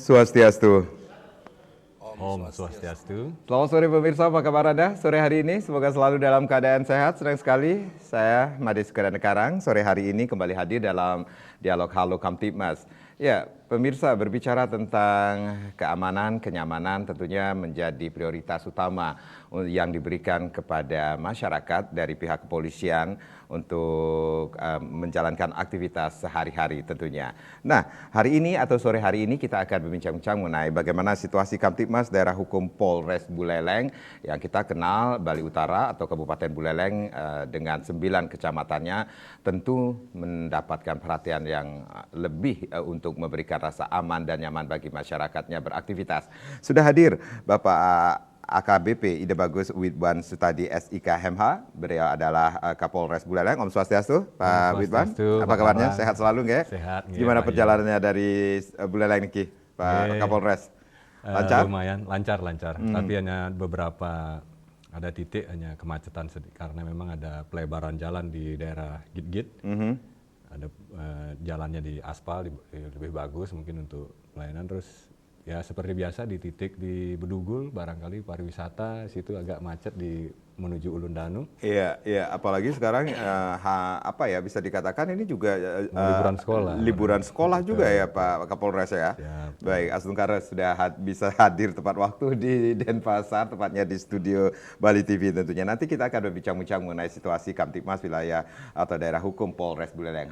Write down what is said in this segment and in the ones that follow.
Swastiastu. Om Swastiastu. Selamat sore pemirsa, apa kabar Anda sore hari ini? Semoga selalu dalam keadaan sehat. Senang sekali saya Made Sukadana Karang sore hari ini kembali hadir dalam dialog Halo Kamtibmas. Ya, pemirsa, berbicara tentang keamanan, kenyamanan tentunya menjadi prioritas utama yang diberikan kepada masyarakat dari pihak kepolisian untuk menjalankan aktivitas sehari-hari tentunya. Nah, hari ini atau sore hari ini kita akan berbincang-bincang mengenai bagaimana situasi Kamtibmas Daerah Hukum Polres Buleleng yang kita kenal Bali Utara atau Kabupaten Buleleng dengan 9 kecamatannya tentu mendapatkan perhatian yang lebih untuk memberikan rasa aman dan nyaman bagi masyarakatnya beraktivitas. Sudah hadir Bapak AKBP Ide Bagus Widwan Sutadi SIK Hemha, beliau adalah Kapolres Buleleng. Om Swastiastu, Pak Widwan. Apa kabarnya? Sehat selalu nggak? Sehat. Gimana perjalanannya dari Buleleng niki, Pak Kapolres? Lancar? Lumayan, lancar. Tapi hanya beberapa, ada titik hanya kemacetan karena memang ada pelebaran jalan di daerah Git-Git. Ada jalannya di aspal, lebih bagus mungkin untuk pelayanan. Terus ya seperti biasa di titik di Bedugul, barangkali pariwisata, situ agak macet menuju Ulun Danu. Iya, apalagi sekarang bisa dikatakan ini juga liburan sekolah. Liburan sekolah juga ya Pak Kapolres ya. Siap. Baik, Astungkara sudah bisa hadir tepat waktu di Denpasar, tepatnya di studio Bali TV tentunya. Nanti kita akan berbincang-bincang mengenai situasi Kamtibmas wilayah atau daerah hukum Polres Buleleng.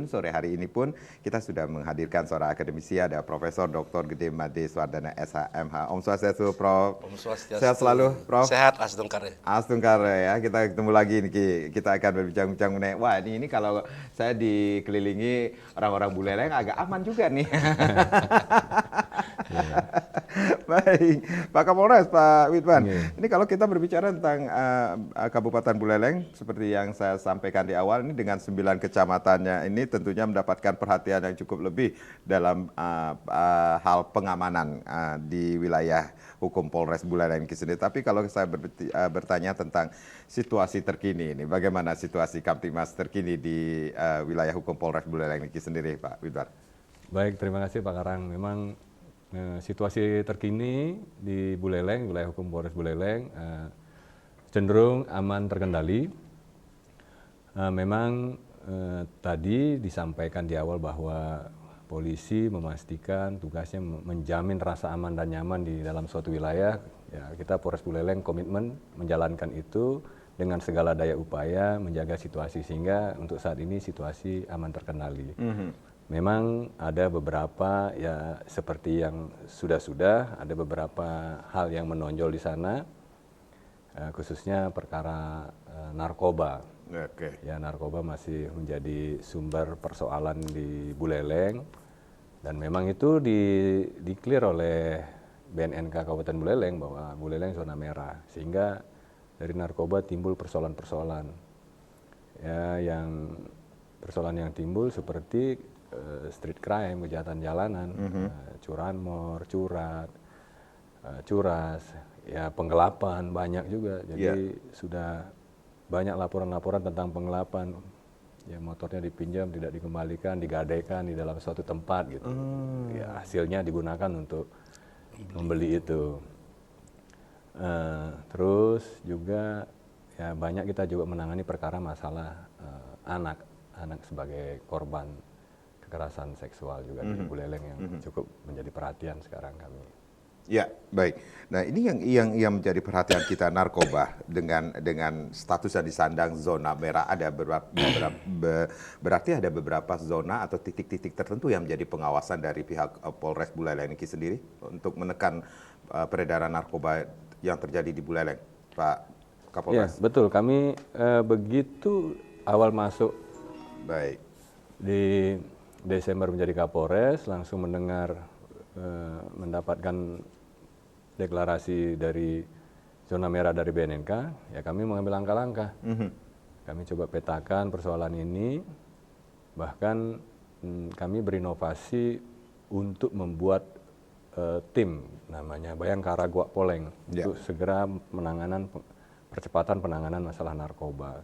Sore hari ini pun kita sudah menghadirkan seorang akademisi, ada Profesor Dr. Gede Made Swardana SHMH. Om Swastiastu, Prof. Om Swastiastu. Sehat selalu, Prof. Sehat, Astungkara. Astungkara ya, kita ketemu lagi nih, kita akan berbincang-bincang mengenai, wah ini kalau saya dikelilingi orang-orang Buleleng agak aman juga nih. Baik, Pak Kapolres, Pak Widwan, ini kalau kita berbicara tentang Kabupaten Buleleng, seperti yang saya sampaikan di awal, ini dengan 9 kecamatannya ini tentunya mendapatkan perhatian yang cukup lebih dalam hal pengamanan di wilayah hukum Polres Buleleng ini sendiri. Tapi kalau saya bertanya tentang situasi terkini ini, bagaimana situasi Kamtibmas terkini di wilayah hukum Polres Buleleng ini sendiri, Pak Widwan? Baik, terima kasih Pak Karang. Memang situasi terkini di Buleleng, wilayah hukum Polres Buleleng, cenderung aman terkendali. Memang tadi disampaikan di awal bahwa polisi memastikan tugasnya menjamin rasa aman dan nyaman di dalam suatu wilayah. Ya, kita Polres Buleleng komitmen menjalankan itu dengan segala daya upaya menjaga situasi sehingga untuk saat ini situasi aman terkendali. Memang ada beberapa ya seperti yang sudah ada beberapa hal yang menonjol di sana, khususnya perkara narkoba. Ya, narkoba masih menjadi sumber persoalan di Buleleng dan memang itu di-clear oleh BNNK Kabupaten Buleleng bahwa Buleleng zona merah, sehingga dari narkoba timbul persoalan-persoalan. Ya, yang persoalan yang timbul seperti street crime, kejahatan jalanan, curanmor, curas, ya penggelapan banyak juga. Jadi sudah banyak laporan-laporan tentang penggelapan. Ya, motornya dipinjam, tidak dikembalikan, digadaikan di dalam suatu tempat gitu. Ya, hasilnya digunakan untuk membeli itu. Terus juga ya banyak kita juga menangani perkara masalah anak sebagai korban kekerasan seksual juga di Buleleng yang cukup menjadi perhatian sekarang kami. Ya, baik. Nah, ini yang menjadi perhatian kita, narkoba dengan status yang disandang zona merah. Ada berarti ada beberapa zona atau titik-titik tertentu yang menjadi pengawasan dari pihak Polres Buleleng ini sendiri untuk menekan peredaran narkoba yang terjadi di Buleleng, Pak Kapolres. Ya, betul. Kami begitu awal masuk di Desember menjadi Kapolres, langsung mendapatkan deklarasi dari zona merah dari BNNK, ya kami mengambil langkah-langkah. Kami coba petakan persoalan ini, bahkan kami berinovasi untuk membuat tim namanya Bayangkara Guak Poleng untuk segera percepatan penanganan masalah narkoba.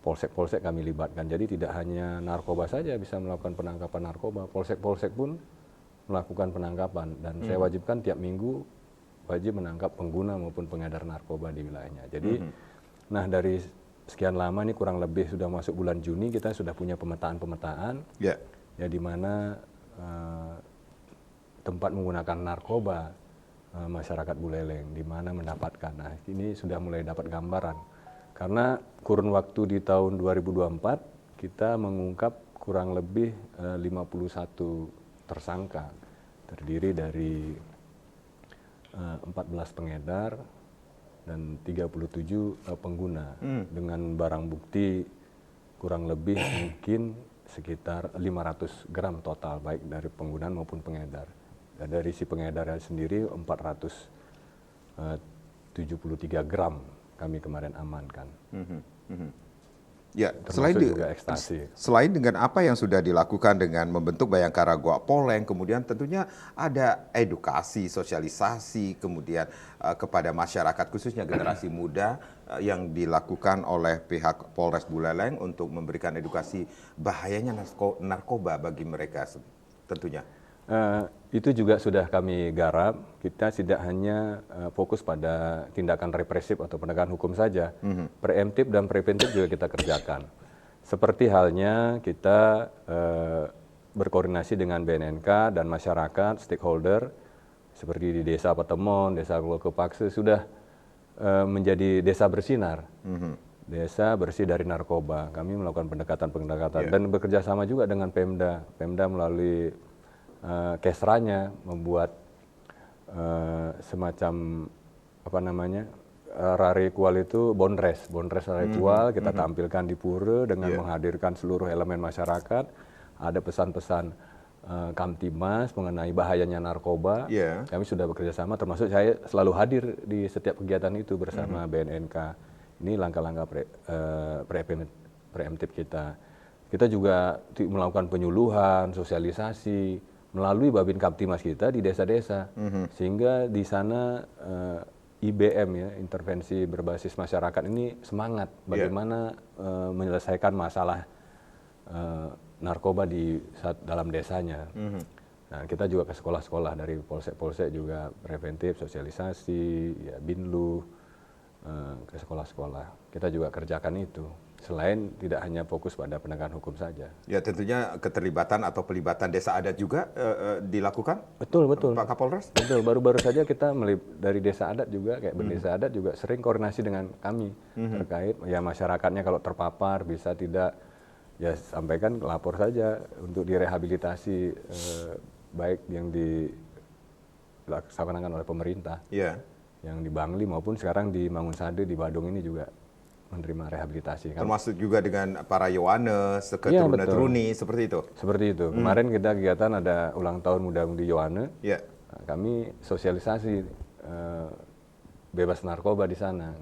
Polsek-polsek kami libatkan, jadi tidak hanya narkoba saja bisa melakukan penangkapan narkoba, polsek-polsek pun melakukan penangkapan dan saya wajibkan tiap minggu wajib menangkap pengguna maupun pengedar narkoba di wilayahnya. Jadi, nah dari sekian lama ini kurang lebih sudah masuk bulan Juni kita sudah punya pemetaan ya di mana tempat menggunakan narkoba masyarakat Buleleng di mana mendapatkan. Nah, ini sudah mulai dapat gambaran. Karena kurun waktu di tahun 2024 kita mengungkap kurang lebih 51 tersangka terdiri dari 14 pengedar dan 37 pengguna dengan barang bukti kurang lebih mungkin sekitar 500 gram total baik dari penggunaan maupun pengedar. Dan dari si pengedar sendiri 473 gram kami kemarin amankan. Ya, ekstasi. Selain dengan apa yang sudah dilakukan dengan membentuk Bayangkara Goa Poleng, kemudian tentunya ada edukasi, sosialisasi, kemudian kepada masyarakat khususnya generasi muda yang dilakukan oleh pihak Polres Buleleng untuk memberikan edukasi bahayanya narkoba bagi mereka tentunya. Itu juga sudah kami garap. Kita tidak hanya fokus pada tindakan represif atau penegakan hukum saja, preemptif dan preventif juga kita kerjakan. Seperti halnya kita berkoordinasi dengan BNNK dan masyarakat, stakeholder, seperti di Desa Patemon, Desa Lokepakse sudah menjadi desa bersinar. Desa bersih dari narkoba. Kami melakukan pendekatan dan bekerja sama juga dengan Pemda. Pemda melalui Kesranya membuat semacam rarekual itu bondres rarekual kita tampilkan di pura dengan menghadirkan seluruh elemen masyarakat, ada pesan-pesan Kamtimas mengenai bahayanya narkoba. Kami sudah bekerja sama, termasuk saya selalu hadir di setiap kegiatan itu bersama BNNK. Ini langkah-langkah preemptif kita. Kita juga melakukan penyuluhan, sosialisasi melalui Babin Kamtimas kita di desa-desa, sehingga di sana IBM ya, intervensi berbasis masyarakat ini semangat bagaimana menyelesaikan masalah narkoba dalam desanya. Nah, kita juga ke sekolah-sekolah dari polsek-polsek juga preventif, sosialisasi, ya Binlu, ke sekolah-sekolah. Kita juga kerjakan itu. Selain tidak hanya fokus pada penegakan hukum saja. Ya, tentunya keterlibatan atau pelibatan desa adat juga dilakukan. Betul. Pak Kapolres. Betul. Baru-baru saja kita dari desa adat juga kayak berdesa adat juga sering koordinasi dengan kami terkait ya masyarakatnya kalau terpapar bisa tidak ya sampaikan lapor saja untuk direhabilitasi baik yang dilaksanakan oleh pemerintah. Yang di Bangli maupun sekarang di Mangunsade di Badung ini juga menerima rehabilitasi. Termasuk juga dengan para Yohanes, keturunan-turuni, seperti itu? Seperti itu. Kemarin kita kegiatan ada ulang tahun Muda-Mudi Yohane. Nah, kami sosialisasi bebas narkoba di sana.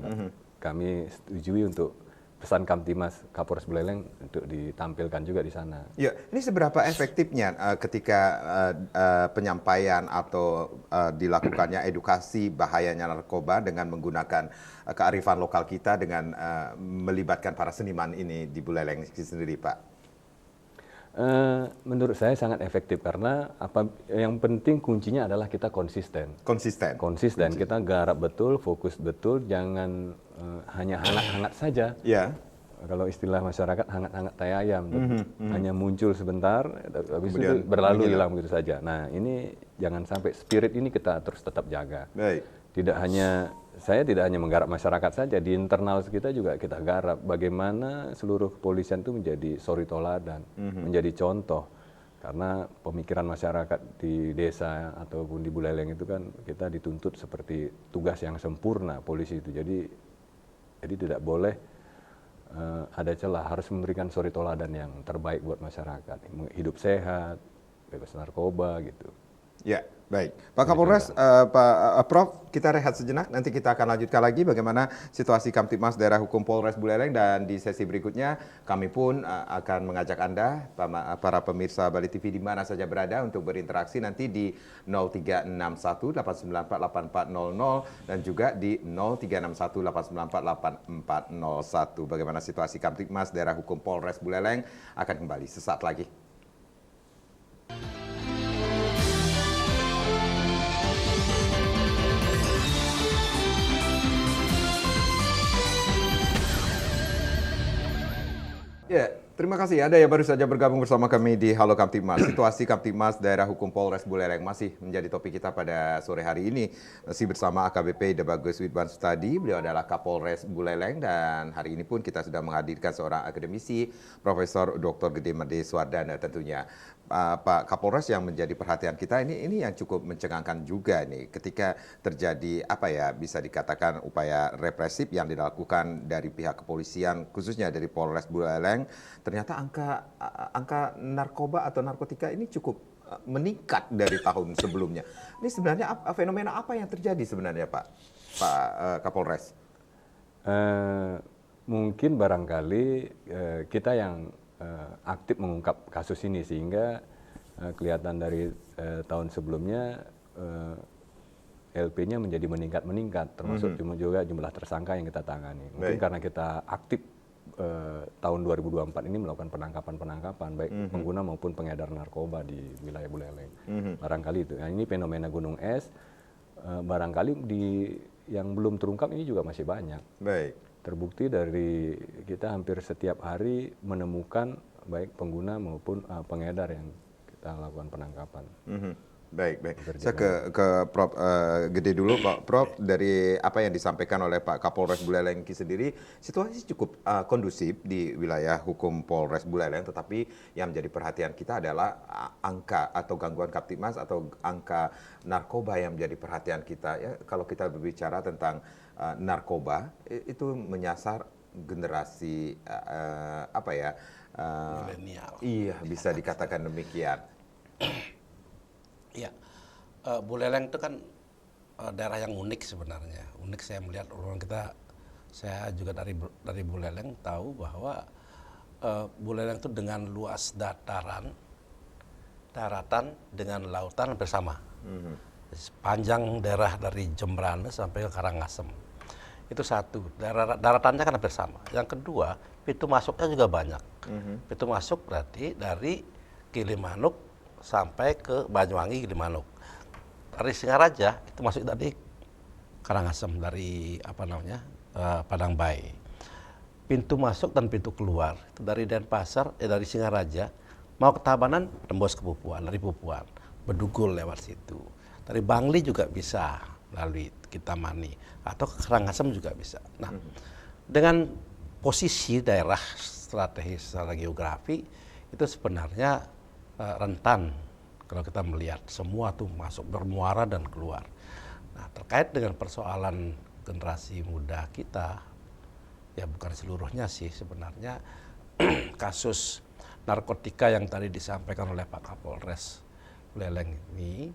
Kami setujui untuk pesan Kamtimas Kapolres Buleleng untuk ditampilkan juga di sana. Ya, ini seberapa efektifnya ketika penyampaian atau dilakukannya edukasi bahayanya narkoba dengan menggunakan kearifan lokal kita dengan melibatkan para seniman ini di Buleleng sendiri, Pak? Menurut saya sangat efektif karena yang penting kuncinya adalah kita konsisten. Konsisten. Kita garap betul, fokus betul, jangan hanya hangat-hangat saja. Kalau istilah masyarakat hangat-hangat tai ayam, hanya muncul sebentar, habis itu berlalu hilang begitu saja. Nah, ini jangan sampai spirit ini kita terus tetap jaga. Saya tidak hanya menggarap masyarakat saja, di internal kita juga kita garap bagaimana seluruh kepolisian itu menjadi suri toladan, menjadi contoh. Karena pemikiran masyarakat di desa ataupun di Buleleng itu kan kita dituntut seperti tugas yang sempurna polisi itu. Jadi tidak boleh ada celah, harus memberikan suri toladan yang terbaik buat masyarakat. Hidup sehat, bebas narkoba gitu. Ya, baik. Pak Kapolres, Pak Prof, kita rehat sejenak. Nanti kita akan lanjutkan lagi bagaimana situasi Kamtibmas Daerah Hukum Polres Buleleng, dan di sesi berikutnya kami pun akan mengajak Anda, para pemirsa Bali TV di mana saja berada, untuk berinteraksi nanti di 0361 894 8400 dan juga di 0361 894 8401. Bagaimana situasi Kamtibmas Daerah Hukum Polres Buleleng akan kembali sesaat lagi. Ya, terima kasih Anda yang baru saja bergabung bersama kami di Halo Kamtibmas. Situasi Kamtibmas Daerah Hukum Polres Buleleng masih menjadi topik kita pada sore hari ini. Masih bersama AKBP Debagus Widwan Sutadi, beliau adalah Kapolres Buleleng, dan hari ini pun kita sudah menghadirkan seorang akademisi, Profesor Dr. Gede Made Suardana tentunya. Pak Kapolres, yang menjadi perhatian kita ini yang cukup mencengangkan juga nih ketika terjadi bisa dikatakan upaya represif yang dilakukan dari pihak kepolisian khususnya dari Polres Buleleng. Ternyata angka narkoba atau narkotika ini cukup meningkat dari tahun sebelumnya. Ini sebenarnya fenomena apa yang terjadi sebenarnya Pak Kapolres? Mungkin barangkali kita yang aktif mengungkap kasus ini sehingga kelihatan dari tahun sebelumnya LP-nya menjadi meningkat termasuk juga jumlah tersangka yang kita tangani. Mungkin karena kita aktif tahun 2024 ini melakukan penangkapan baik pengguna maupun pengedar narkoba di wilayah Buleleng. Barangkali itu. Nah, ini fenomena gunung es barangkali yang belum terungkap ini juga masih banyak. Baik. Terbukti dari kita hampir setiap hari menemukan baik pengguna maupun pengedar yang kita lakukan penangkapan. Baik. Saya ke Prof. Gede dulu, Pak Prof. Dari apa yang disampaikan oleh Pak Kapolres Buleleng sendiri, situasi cukup kondusif di wilayah hukum Polres Buleleng, tetapi yang menjadi perhatian kita adalah angka atau gangguan Kamtibmas atau angka narkoba yang menjadi perhatian kita. Ya, kalau kita berbicara tentang narkoba, itu menyasar generasi milenial. Iya, bisa dikatakan demikian. Iya, Buleleng itu kan daerah yang unik sebenarnya. Unik, saya melihat orang kita, saya juga dari Buleleng tahu bahwa Buleleng itu dengan luas daratan dengan lautan bersama. Sepanjang daerah dari Jembrane sampai ke Karangasem. Itu satu, daratannya kan hampir sama. Yang kedua, pintu masuknya juga banyak. Pintu masuk berarti dari Gilimanuk sampai ke Banyuwangi, Gilimanuk. Dari Singaraja itu masuk dari Karangasem, dari Padang Bayi. Pintu masuk dan pintu keluar itu dari Denpasar, dari Singaraja mau ke Tabanan, tembus ke Pupuan, dari Pupuan Bedugul lewat situ. Dari Bangli juga bisa melalui Kintamani atau ke Karangasem juga bisa. Nah, dengan posisi daerah strategis secara geografi itu sebenarnya rentan kalau kita melihat semua tuh masuk bermuara dan keluar. Nah, terkait dengan persoalan generasi muda kita, ya bukan seluruhnya sih sebenarnya, kasus narkotika yang tadi disampaikan oleh Pak Kapolres Buleleng ini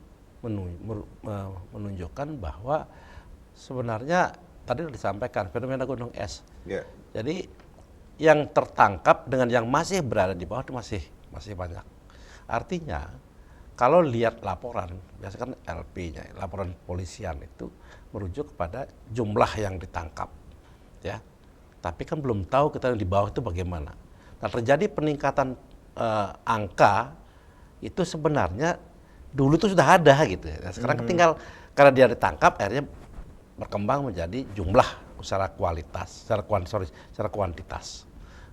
menunjukkan bahwa sebenarnya tadi sudah disampaikan fenomena gunung es. Yeah. Jadi yang tertangkap dengan yang masih berada di bawah itu masih banyak. Artinya kalau lihat laporan, biasanya kan LP-nya, laporan polisian itu merujuk kepada jumlah yang ditangkap, ya. Tapi kan belum tahu kita yang di bawah itu bagaimana. Nah, terjadi peningkatan angka itu sebenarnya dulu itu sudah ada gitu. Nah, sekarang tinggal karena dia ditangkap, akhirnya berkembang menjadi jumlah secara kualitas, secara kuantitas.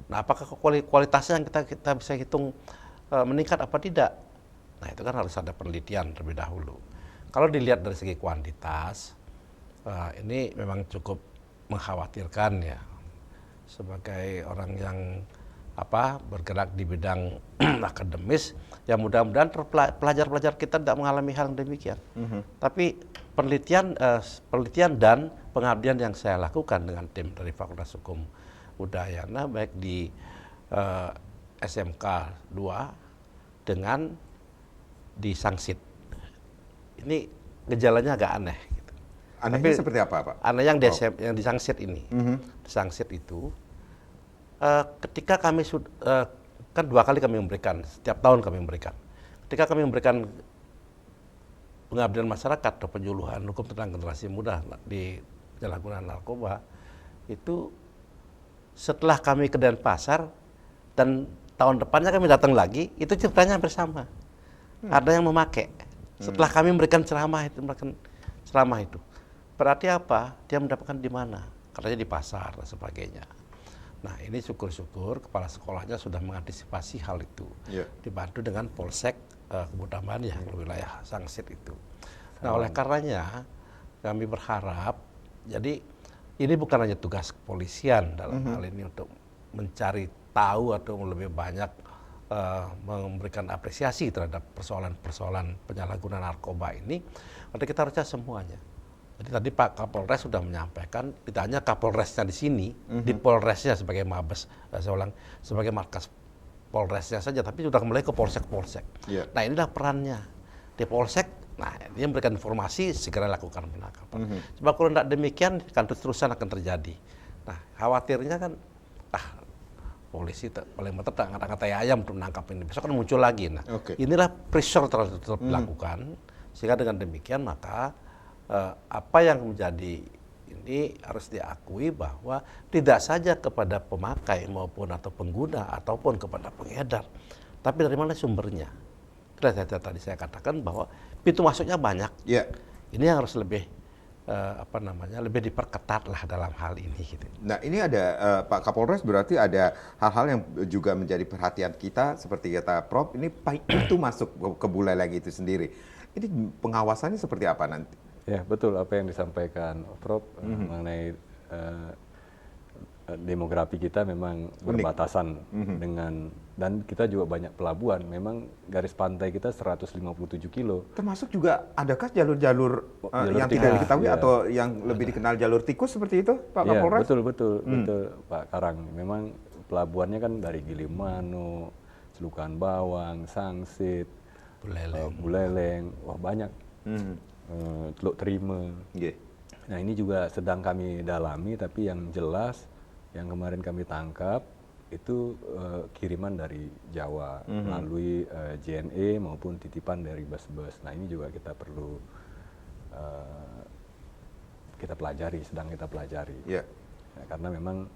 Nah, apakah kualitasnya yang kita bisa hitung meningkat apa tidak? Nah, itu kan harus ada penelitian terlebih dahulu. Kalau dilihat dari segi kuantitas, ini memang cukup mengkhawatirkan ya. Sebagai orang yang bergerak di bidang akademis, ya mudah-mudahan pelajar-pelajar kita tidak mengalami hal yang demikian. Tapi penelitian dan pengabdian yang saya lakukan dengan tim dari Fakultas Hukum Udayana, baik di SMK 2 dengan di Sangsit. Ini gejalanya agak aneh. Gitu. Anehnya seperti apa, Pak? Aneh yang di Sangsit ini. Di Sangsit itu, ketika kami kan 2 kali kami memberikan, setiap tahun kami memberikan. Ketika kami memberikan pengabdian masyarakat atau penyuluhan hukum tentang generasi muda di penyalahgunaan narkoba, itu setelah kami ke Denpasar dan tahun depannya kami datang lagi, itu ceritanya hampir sama. Ada yang memakai. Setelah kami memberikan ceramah itu. Berarti apa? Dia mendapatkan di mana? Katanya di pasar dan sebagainya. Nah ini syukur-syukur kepala sekolahnya sudah mengantisipasi hal itu, dibantu dengan Polsek Kebun Tambahan yang wilayah Sangsit itu. Nah oleh karenanya kami berharap, jadi ini bukan hanya tugas kepolisian dalam hal ini untuk mencari tahu atau lebih banyak memberikan apresiasi terhadap persoalan-persoalan penyalahgunaan narkoba ini, tapi kita harusnya semuanya. Jadi tadi Pak Kapolres sudah menyampaikan, tidak hanya Kapolresnya di sini, di Polresnya sebagai Mabes, saya ulang, sebagai markas Polresnya saja, tapi sudah mulai ke Polsek-Polsek. Nah inilah perannya di Polsek. Nah dia memberikan informasi, segera lakukan penangkapan. Sebab kalau tidak demikian, akan terus-terusan akan terjadi. Nah khawatirnya kan, polisi paling betul ngata-ngata ayam untuk menangkap ini. Besok kan muncul lagi. Nah inilah pressure terus dilakukan, sehingga dengan demikian maka apa yang menjadi ini harus diakui bahwa tidak saja kepada pemakai maupun atau pengguna ataupun kepada pengedar, tapi dari mana sumbernya. Tadi saya katakan bahwa pintu masuknya banyak. Ini yang harus lebih lebih diperketat lah dalam hal ini. Gitu. Nah ini ada Pak Kapolres, berarti ada hal-hal yang juga menjadi perhatian kita seperti kata Prof. Ini pintu masuk ke Buleleng itu sendiri. Ini pengawasannya seperti apa nanti? Ya betul apa yang disampaikan Prof mengenai demografi kita memang berbatasan dengan, dan kita juga banyak pelabuhan. Memang garis pantai kita 157 kilo. Termasuk juga adakah jalur-jalur yang tidak diketahui atau yang lebih dikenal jalur tikus seperti itu, Pak Kapolres? Betul Pak Karang. Memang pelabuhannya kan dari Gilimanuk, Celukan Bawang, Sangsit, Buleleng, wah banyak. Teluk Terima. Nah ini juga sedang kami dalami, tapi yang jelas yang kemarin kami tangkap itu kiriman dari Jawa melalui JNE maupun titipan dari bus-bus. Nah ini juga kita perlu kita pelajari, sedang kita pelajari. Nah, karena memang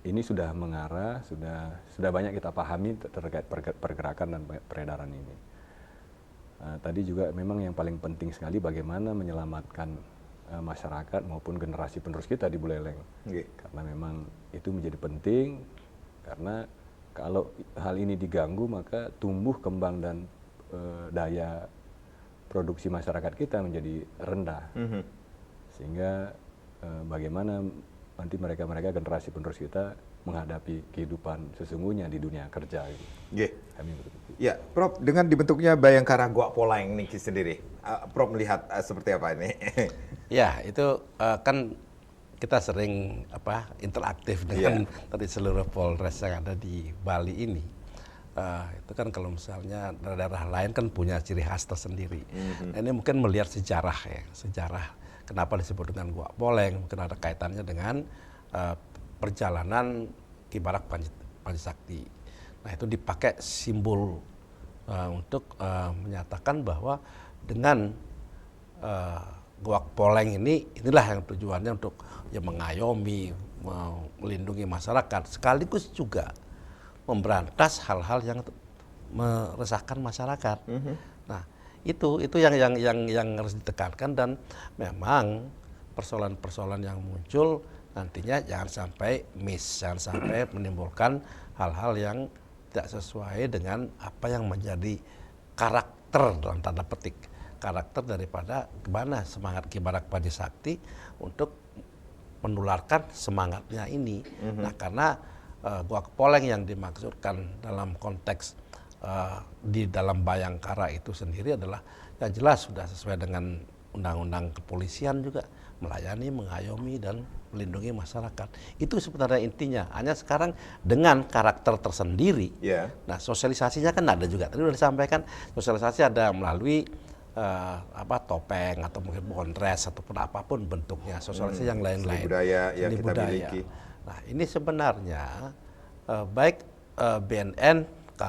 ini sudah mengarah, sudah banyak kita pahami terkait pergerakan dan peredaran ini. Tadi juga memang yang paling penting sekali bagaimana menyelamatkan masyarakat maupun generasi penerus kita di Buleleng. Karena memang itu menjadi penting, karena kalau hal ini diganggu maka tumbuh kembang dan daya produksi masyarakat kita menjadi rendah. Sehingga bagaimana nanti mereka generasi penerus kita menghadapi kehidupan sesungguhnya di dunia kerja. Kami ya, Prof, dengan dibentuknya Bayangkara Goa Poleng ini sendiri, Prof melihat seperti apa ini? Ya, itu kan kita sering interaktif dengan tadi seluruh Polres yang ada di Bali ini. Itu kan kalau misalnya daerah lain kan punya ciri khas tersendiri. Nah, ini mungkin melihat sejarah kenapa disebut dengan Goa Poleng, mungkin ada kaitannya dengan perjalanan Ki Barak Panjasakti. Nah itu dipakai simbol untuk menyatakan bahwa dengan Goa Poleng inilah yang tujuannya untuk mengayomi, melindungi masyarakat, sekaligus juga memberantas hal-hal yang meresahkan masyarakat. Nah itu yang harus ditekankan, dan memang persoalan-persoalan yang muncul nantinya jangan sampai jangan sampai menimbulkan hal-hal yang tidak sesuai dengan apa yang menjadi karakter dalam tanda petik, karakter daripada gimana semangat Ki Barak Panjasakti untuk menularkan semangatnya ini. Nah karena Goa Poleng yang dimaksudkan dalam konteks di dalam Bayangkara itu sendiri adalah yang jelas sudah sesuai dengan undang-undang kepolisian juga, melayani, mengayomi, dan melindungi masyarakat. Itu sebenarnya intinya. Hanya sekarang dengan karakter tersendiri. Nah sosialisasinya kan ada juga. Tadi sudah disampaikan, sosialisasi ada melalui topeng atau mungkin bondres ataupun apapun bentuknya, sosialisasi yang lain-lain. Seni budaya yang kita miliki. Nah ini sebenarnya baik BNNK,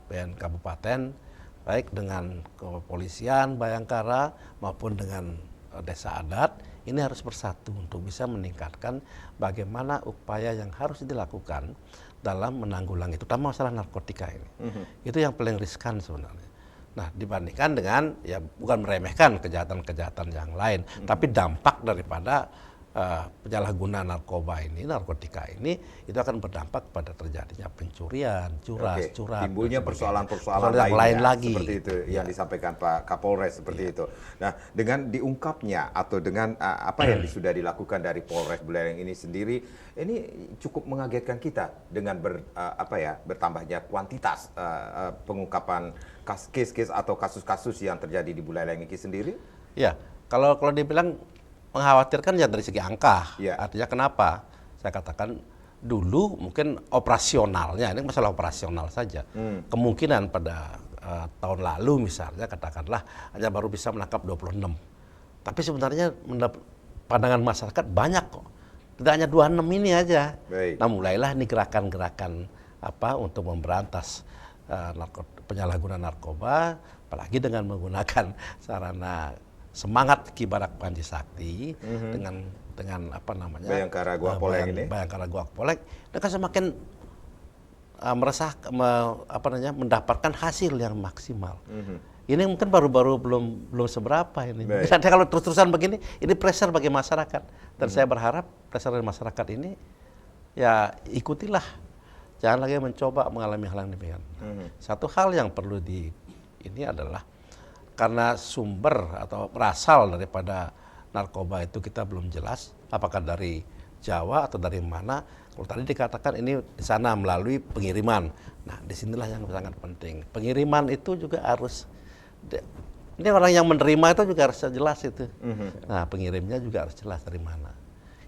BNN Kabupaten, baik dengan kepolisian Bayangkara maupun dengan desa adat, ini harus bersatu untuk bisa meningkatkan bagaimana upaya yang harus dilakukan dalam menanggulangi, terutama masalah narkotika ini. Itu yang paling riskan sebenarnya. Nah, dibandingkan dengan, ya bukan meremehkan kejahatan-kejahatan yang lain, tapi dampak daripada penyalahguna narkotika ini itu akan berdampak pada terjadinya pencurian, curas, timbulnya persoalan-persoalan yang lain lagi seperti itu yang disampaikan Pak Kapolres seperti itu. Nah, dengan diungkapnya atau dengan apa yang sudah dilakukan dari Polres Buleleng ini sendiri, ini cukup mengagetkan kita dengan bertambahnya kuantitas pengungkapan case-case atau kasus-kasus yang terjadi di Buleleng ini sendiri. Ya, kalau dibilang mengkhawatirkan ya dari segi angka. Ya. Artinya kenapa? Saya katakan dulu mungkin operasionalnya, ini masalah operasional saja. Kemungkinan pada tahun lalu misalnya katakanlah hanya baru bisa menangkap 26. Tapi sebenarnya pandangan masyarakat banyak kok. Tidak hanya 26 ini aja. Baik. Nah, mulailah ini gerakan-gerakan untuk memberantas penyalahgunaan narkoba, apalagi dengan menggunakan sarana semangat Kibarak Panji Sakti dengan Bayangkara Guak Poleng ini. Bayangkara Guak Poleng, dan kan semakin mendapatkan hasil yang maksimal. Ini mungkin baru belum seberapa ini. Nanti kalau terus-terusan begini, ini pressure bagi masyarakat. Dan saya berharap pressure dari masyarakat ini ya ikutilah, jangan lagi mencoba mengalami hal yang demikian. Satu hal yang perlu ini adalah karena sumber atau berasal daripada narkoba itu kita belum jelas apakah dari Jawa atau dari mana. Kalau tadi dikatakan ini di sana melalui pengiriman. Nah, disinilah yang sangat penting. Pengiriman itu juga harus, ini orang yang menerima itu juga harus jelas itu. Nah, pengirimnya juga harus jelas dari mana.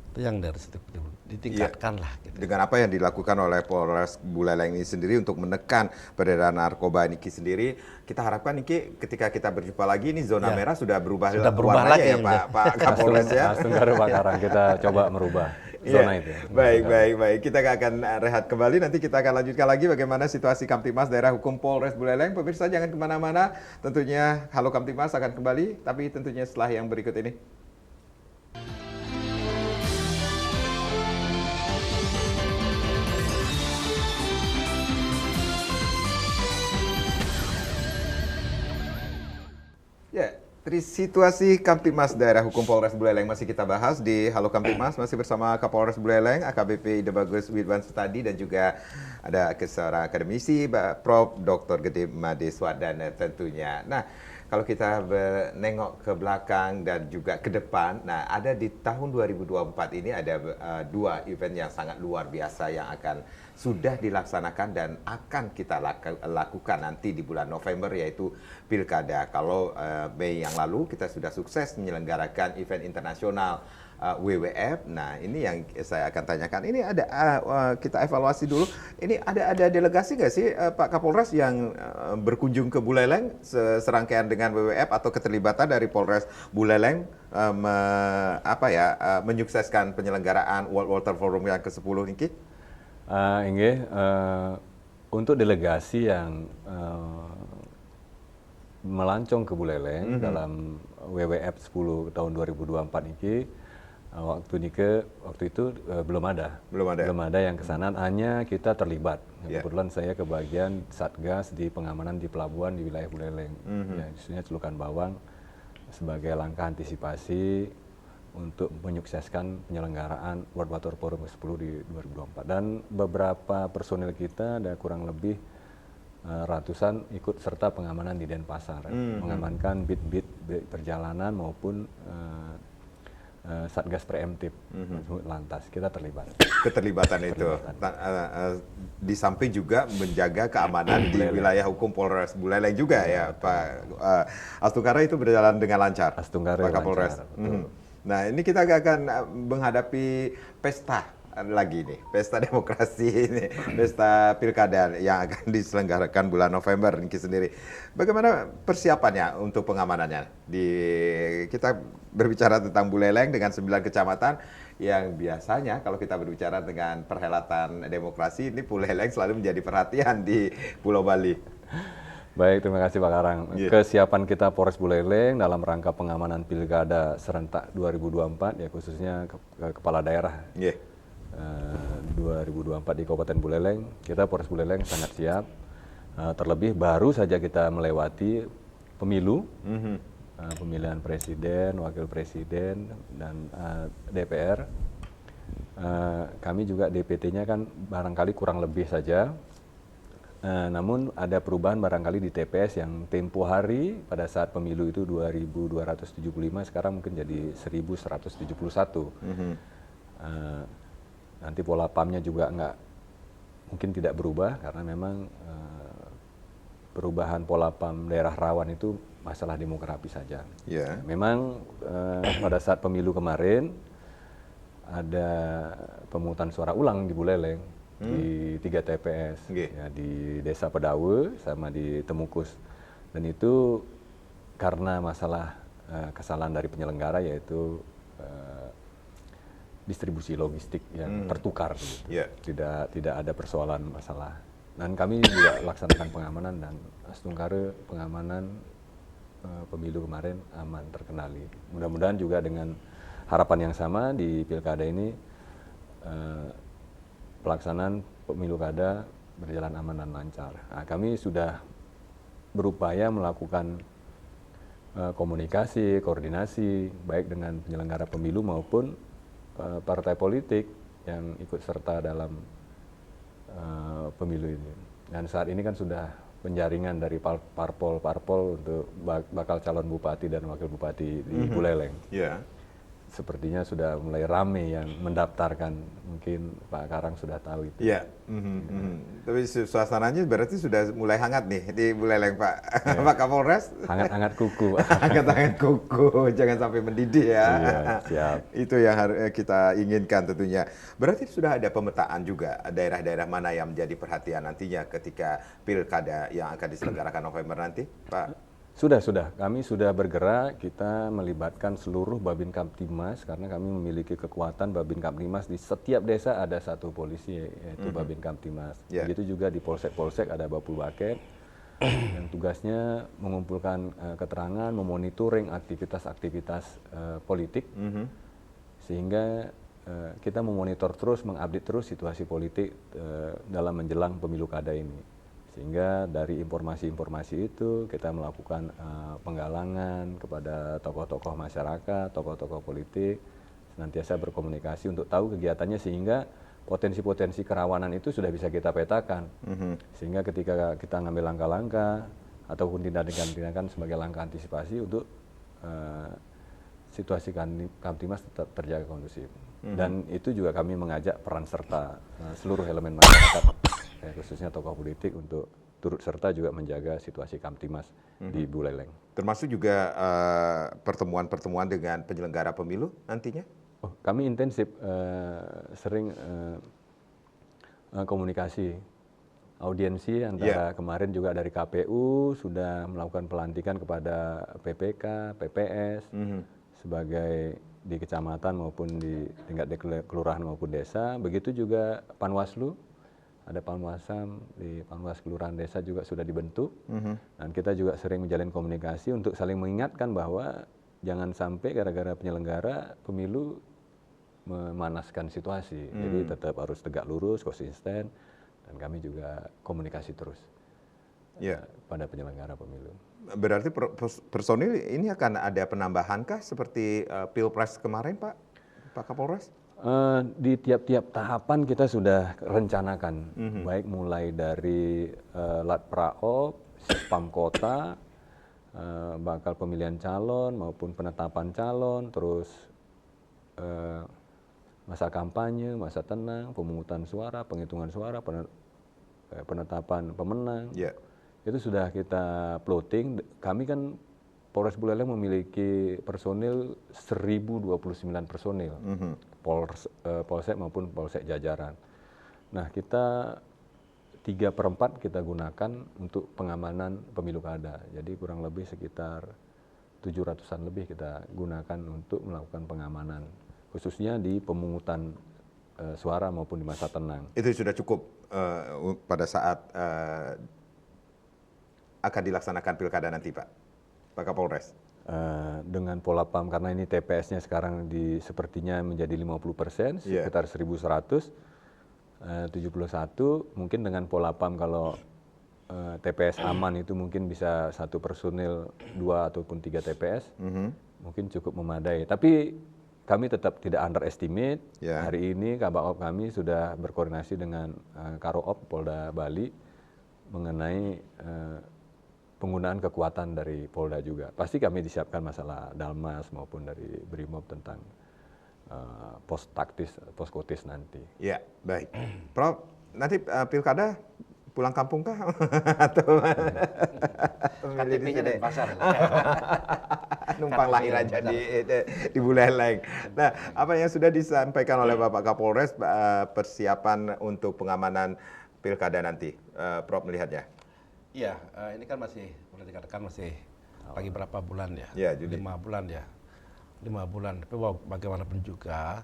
Itu yang dari situ ditingkatkan lah. Gitu. Dengan apa yang dilakukan oleh Polres Buleleng ini sendiri untuk menekan peredaran narkoba Niki sendiri, kita harapkan Niki ketika kita berjumpa lagi ini zona merah sudah berubah lagi ya Pak Kapolres ya. Langsung baru Pak Karang kita coba merubah zona itu. Baik. Kita akan rehat kembali, nanti kita akan lanjutkan lagi bagaimana situasi Kamtibmas Daerah Hukum Polres Buleleng. Pemirsa jangan kemana-mana, tentunya Halo Kamtibmas akan kembali, tapi tentunya setelah yang berikut ini. Ya, situasi Kamtibmas Daerah Hukum Polres Buleleng masih kita bahas di Halo Kamtibmas, masih bersama Kapolres Buleleng, AKBP Ide Bagus Widwan Sutadi, dan juga ada seorang akademisi, Prof. Dr. Gede Made Swadana tentunya. Nah, kalau kita menengok ke belakang dan juga ke depan, nah ada di tahun 2024 ini ada dua event yang sangat luar biasa yang akan sudah dilaksanakan dan akan kita lakukan nanti di bulan November, yaitu Pilkada. Kalau Mei yang lalu kita sudah sukses menyelenggarakan event internasional WWF. Nah, ini yang saya akan tanyakan. Ini ada kita evaluasi dulu. Ini ada delegasi nggak sih Pak Kapolres yang berkunjung ke Buleleng serangkaian dengan WWF atau keterlibatan dari Polres Buleleng menyukseskan penyelenggaraan World Water Forum yang ke-10 ini? Untuk delegasi yang melancong ke Buleleng dalam WWF 10 tahun 2024 ini, waktu itu belum ada yang kesana, hanya kita terlibat. Kebetulan saya ke bagian Satgas di pengamanan di pelabuhan di wilayah Buleleng, khususnya Celukan Bawang, sebagai langkah antisipasi untuk menyukseskan penyelenggaraan World Water Forum ke-10 di 2024. Dan beberapa personil kita ada kurang lebih ratusan ikut serta pengamanan di Denpasar, mengamankan bit-bit perjalanan maupun Satgas preemptif lantas. Kita terlibat. Keterlibatan itu. Di samping juga menjaga keamanan di wilayah hukum Polres Buleleng juga ya Pak Astungkara, itu berjalan dengan lancar. Pak Kapolres. Nah, ini kita akan menghadapi pesta lagi nih, pesta demokrasi ini, pesta pilkada yang akan diselenggarakan bulan November ini sendiri. Bagaimana persiapannya untuk pengamanannya? Kita berbicara tentang Buleleng dengan 9 kecamatan yang biasanya kalau kita berbicara dengan perhelatan demokrasi, ini Buleleng selalu menjadi perhatian di Pulau Bali. Baik, terima kasih Pak Karang. Kesiapan kita Polres Buleleng dalam rangka pengamanan Pilkada serentak 2024, ya khususnya kepala daerah 2024 di Kabupaten Buleleng, kita Polres Buleleng sangat siap. Terlebih baru saja kita melewati pemilu pemilihan presiden, wakil presiden, dan DPR. Kami juga DPT-nya kan barangkali kurang lebih saja. Namun ada perubahan barangkali di TPS yang tempo hari pada saat pemilu itu 2.275, sekarang mungkin jadi 1.171. Nanti pola PAM-nya juga mungkin tidak berubah karena memang perubahan pola PAM daerah rawan itu masalah demografi saja. Yeah. Memang pada saat pemilu kemarin ada pemungutan suara ulang di Buleleng di 3 TPS, ya, di Desa Pedawe sama di Temukus, dan itu karena masalah kesalahan dari penyelenggara, yaitu distribusi logistik yang tertukar, gitu. Tidak ada persoalan masalah. Dan kami juga laksanakan pengamanan, dan Astungkare pengamanan pemilu kemarin aman terkendali. Mudah-mudahan juga dengan harapan yang sama di pilkada ini pelaksanaan pemilu kada berjalan aman dan lancar. Nah, kami sudah berupaya melakukan komunikasi, koordinasi baik dengan penyelenggara pemilu maupun partai politik yang ikut serta dalam pemilu ini. Dan saat ini kan sudah penjaringan dari parpol untuk bakal calon bupati dan wakil bupati di Buleleng. Yeah. Sepertinya sudah mulai rame yang mendaftarkan, mungkin Pak Karang sudah tahu itu. Iya, tapi suasananya berarti sudah mulai hangat nih di Buleleng, Pak. Ya. Pak Kapolres? Hangat-hangat kuku. Hangat-hangat kuku, jangan sampai mendidih ya. Iya, siap. Itu yang kita inginkan tentunya. Berarti sudah ada pemetaan juga daerah-daerah mana yang menjadi perhatian nantinya ketika pilkada yang akan diselenggarakan November nanti, Pak? Sudah. Kami sudah bergerak, kita melibatkan seluruh Babin Kamtibmas karena kami memiliki kekuatan Babin Kamtibmas di setiap desa ada satu polisi, yaitu Babin Kamtibmas. Yeah. Begitu juga di polsek-polsek ada Bapul Baket yang tugasnya mengumpulkan keterangan, memonitoring aktivitas-aktivitas politik, sehingga kita memonitor terus, mengupdate terus situasi politik dalam menjelang pemilu kada ini. Sehingga dari informasi-informasi itu kita melakukan penggalangan kepada tokoh-tokoh masyarakat, tokoh-tokoh politik, senantiasa berkomunikasi untuk tahu kegiatannya sehingga potensi-potensi kerawanan itu sudah bisa kita petakan. Sehingga ketika kita ngambil langkah-langkah ataupun tindakan-tindakan sebagai langkah antisipasi untuk situasi Kamtibmas tetap terjaga kondusif. Dan itu juga kami mengajak peran serta seluruh elemen masyarakat, khususnya tokoh politik, untuk turut serta juga menjaga situasi Kamtibmas di Buleleng. Termasuk juga pertemuan-pertemuan dengan penyelenggara pemilu nantinya? Oh, kami intensif, sering komunikasi, audiensi antara kemarin juga dari KPU sudah melakukan pelantikan kepada PPK, PPS, sebagai di kecamatan maupun di tingkat kelurahan maupun desa. Begitu juga Panwaslu, ada Panwasam di Panwas kelurahan desa juga sudah dibentuk. Dan kita juga sering menjalin komunikasi untuk saling mengingatkan bahwa jangan sampai gara-gara penyelenggara pemilu memanaskan situasi. Jadi tetap harus tegak lurus, konsisten, dan kami juga komunikasi terus pada penyelenggara pemilu. Berarti personil ini akan ada penambahankah seperti Pilpres kemarin, Pak Kapolres? Di tiap-tiap tahapan kita sudah rencanakan, baik mulai dari Latpraop, Sipam Kota, bakal pemilihan calon maupun penetapan calon, terus masa kampanye, masa tenang, pemungutan suara, penghitungan suara, penetapan pemenang. Itu sudah kita plotting. Kami kan Polres Buleleng memiliki personil 1.029 personil, polsek maupun polsek jajaran. Nah, kita 3/4 kita gunakan untuk pengamanan pemilu kada. Jadi kurang lebih sekitar 700-an lebih kita gunakan untuk melakukan pengamanan, khususnya di pemungutan suara maupun di masa tenang. Itu sudah cukup pada saat akan dilaksanakan pilkada nanti, Pak Kapolres? Dengan pola PAM, karena ini TPS-nya sekarang sepertinya menjadi 50%, sekitar 1.171, mungkin dengan pola PAM kalau TPS aman itu mungkin bisa 1 personil 2 ataupun 3 TPS, mungkin cukup memadai. Tapi kami tetap tidak underestimate. Ya. Hari ini Kabak kami sudah berkoordinasi dengan Karo-op Polda Bali mengenai penggunaan kekuatan dari Polda juga. Pasti kami disiapkan masalah Dalmas maupun dari Brimob tentang pos taktis, pos kotis nanti. Ya, baik. Prof, nanti pilkada pulang kampung kah? Atau KTP-nya dari pasar. numpang lahir aja di Buleleng. Nah, apa yang sudah disampaikan oleh Bapak Kapolres persiapan untuk pengamanan pilkada nanti, Prof melihatnya? Iya, ini kan masih boleh dikatakan masih lagi berapa bulan ya? Ya, Juli. 5 bulan ya. 5 bulan. Tapi bagaimanapun juga,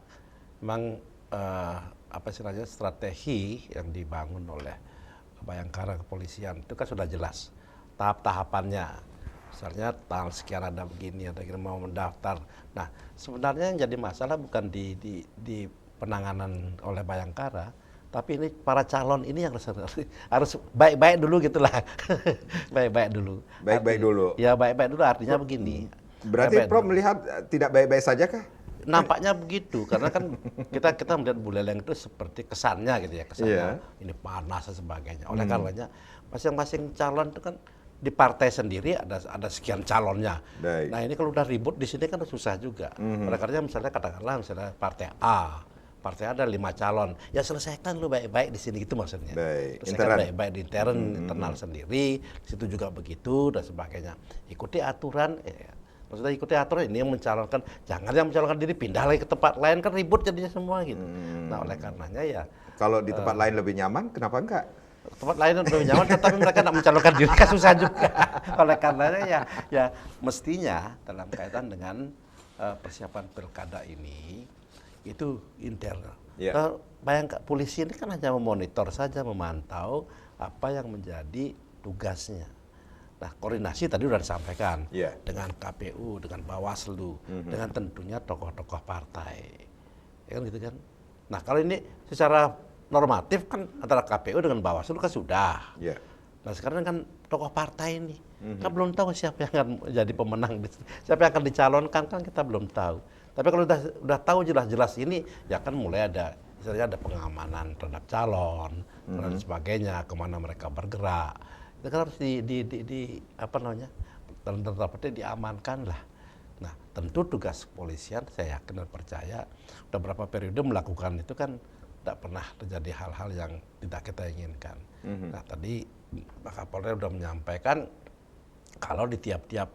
memang apa istilahnya strategi yang dibangun oleh Bayangkara kepolisian itu kan sudah jelas tahap-tahapannya. Misalnya tanggal sekian ada begini, ada yang mau mendaftar. Nah, sebenarnya yang jadi masalah bukan di penanganan oleh Bayangkara, tapi ini para calon ini yang harus baik-baik dulu gitulah. Baik-baik dulu. Baik-baik dulu. Ya baik-baik dulu artinya begini. Berarti Baik-baik Prof dulu. melihat tidak baik-baik saja kah? Nampaknya begitu karena kan kita melihat Buleleng itu seperti kesannya gitu ya, kesannya ini panas dan sebagainya. Oleh karenanya masing-masing calon itu kan di partai sendiri ada sekian calonnya. Baik. Nah ini kalau udah ribut di sini kan susah juga. Oleh karenanya misalnya katakanlah misalnya partai A ada 5 calon, ya selesaikan lu baik-baik di sini gitu maksudnya. Baik. Selesaikan Intern. baik-baik di internal sendiri, di situ juga begitu dan sebagainya. Ikuti aturan. Maksudnya ikuti aturan ini yang mencalonkan, jangan yang mencalonkan diri pindah lagi ke tempat lain kan ribut jadinya semua gitu. Nah oleh karenanya ya Kalau di tempat lain lebih nyaman, kenapa enggak? tempat lain lebih nyaman, tetapi mereka tidak mencalonkan diri kan susah juga. Oleh karenanya ya mestinya dalam kaitan dengan persiapan pilkada ini itu internal. Ya. Bayangkan polisi ini kan hanya memonitor saja, memantau apa yang menjadi tugasnya. Nah, koordinasi tadi sudah disampaikan dengan KPU, dengan Bawaslu, dengan tentunya tokoh-tokoh partai, ya kan gitu kan. Nah, kalau ini secara normatif kan antara KPU dengan Bawaslu kan sudah. Nah, sekarang kan tokoh partai ini, kan belum tahu siapa yang akan jadi pemenang, siapa yang akan dicalonkan kan kita belum tahu. Tapi kalau udah tahu jelas-jelas ini, ya kan mulai ada, misalnya ada pengamanan terhadap calon, dan sebagainya, kemana mereka bergerak. Itu kan harus apa namanya, dalam tanda petik diamankan lah. Nah, tentu tugas kepolisian saya yakin dan percaya udah berapa periode melakukan itu kan tidak pernah terjadi hal-hal yang tidak kita inginkan. Nah, tadi Pak Kapolres sudah menyampaikan kalau di tiap-tiap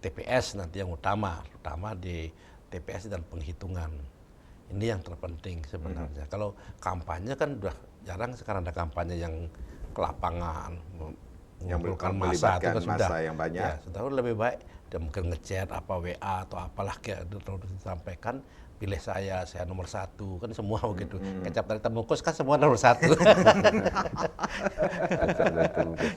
TPS nanti yang utama di TPS dan penghitungan. Ini yang terpenting sebenarnya. Kalau kampanye kan udah jarang sekarang ada kampanye yang ke lapangan, yang melibatkan masa sudah yang banyak. Ya, sudah lebih baik dia mungkin ngechat apa WA atau apalah kayak disampaikan, pilih saya nomor 1 kan semua begitu. Kecap dari Tembungkus kan semua nomor 1.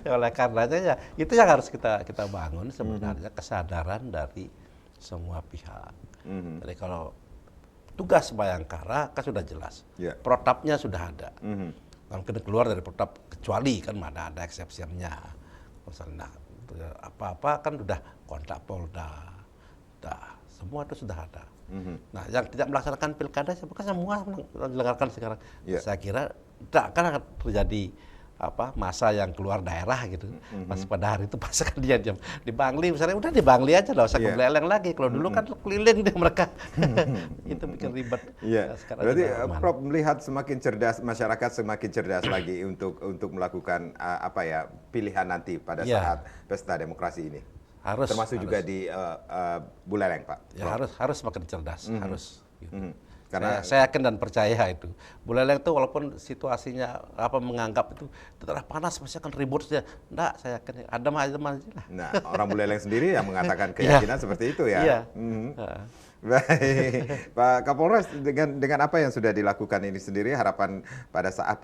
Ya, oleh karenanya ya itu yang harus kita bangun sebenarnya kesadaran dari semua pihak. Jadi kalau tugas Bayangkara kan sudah jelas, protapnya sudah ada. Mungkin keluar dari protap kecuali kan ada exception-nya. Misalnya apa-apa kan sudah kontak Polda, semua itu sudah ada. Nah, yang tidak melaksanakan pilkada kan semua dilaksanakan sekarang. Saya kira tidak akan terjadi masa yang keluar daerah gitu. Pas pada hari itu pas kan dia di Bangli misalnya, udah di Bangli aja, nggak usah ke Buleleng lagi. Kalau dulu kan keliling deh mereka. Itu bikin ribet. Berarti Prof melihat semakin cerdas, masyarakat semakin cerdas lagi untuk melakukan pilihan nanti pada saat pesta demokrasi ini. Termasuk juga di Buleleng, Pak. Ya harus semakin cerdas, harus. Gitu. Karena saya yakin dan percaya itu. Buleleng itu walaupun situasinya menganggap itu tetap panas, masih akan ribut saja. Enggak, saya yakin adem aja lah. Nah, orang Buleleng sendiri yang mengatakan keyakinan seperti itu ya. Iya. Baik, Pak Kapolres, dengan apa yang sudah dilakukan ini sendiri, harapan pada saat